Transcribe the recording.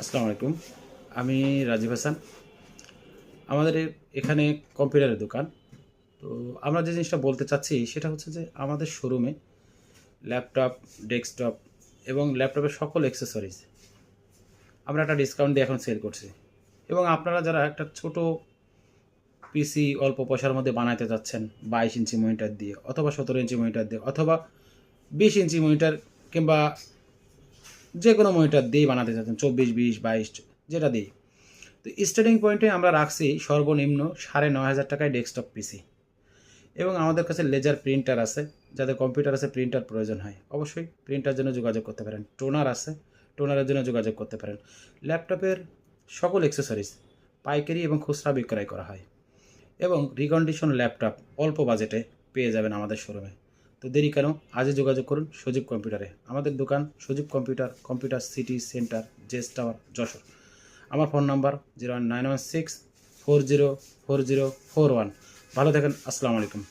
আসসালামু আলাইকুম। আমি রাজীব হাসান। আমাদের এখানে কম্পিউটারের দোকান। তো আমরা যে জিনিসটা বলতে চাচ্ছি সেটা হচ্ছে যে আমাদের শোরুমে ল্যাপটপ, ডেস্কটপ এবং ল্যাপটপের সকল অ্যাক্সেসরিজ আমরা একটা ডিসকাউন্ট দিয়ে এখন সেল করছি। এবং আপনারা যারা একটা ছোট পিসি অল্প পয়সার মধ্যে বানাইতে চাচ্ছেন 22 ইঞ্চি মনিটর দিয়ে অথবা 17 ইঞ্চি মনিটর দিয়ে অথবা 20 ইঞ্চি মনিটর কিংবা যে কোনো মনিটর দিয়েই বানাতে চাচ্ছেন 24, 20, 22 যেটা দিই। তো স্টার্টিং পয়েন্টে আমরা রাখছি সর্বনিম্ন 9,500 টাকায় ডেস্কটপ পিসি এবং আমাদের কাছে লেজার প্রিন্টার আছে। যাদের কম্পিউটার আছে প্রিন্টার প্রয়োজন হয় অবশ্যই প্রিন্টার জন্য যোগাযোগ করতে পারেন। টোনার আছে, টোনারের জন্য যোগাযোগ করতে পারেন। ল্যাপটপের সকল অ্যাক্সেসরিজ পাইকারি এবং খুচরা বিক্রয় করা হয় এবং রিকন্ডিশন ল্যাপটপ অল্প বাজেটে পেয়ে যাবেন আমাদের শোরুমে। তো দেরি কেন, আজই যোগাযোগ করুন সজীব কম্পিউটারে। আমাদের দোকান Sajib computer, computer city centre, Jess tower, Jessore. আমার ফোন নাম্বার 01916 404041। ভালো থাকেন। আসসালামু আলাইকুম।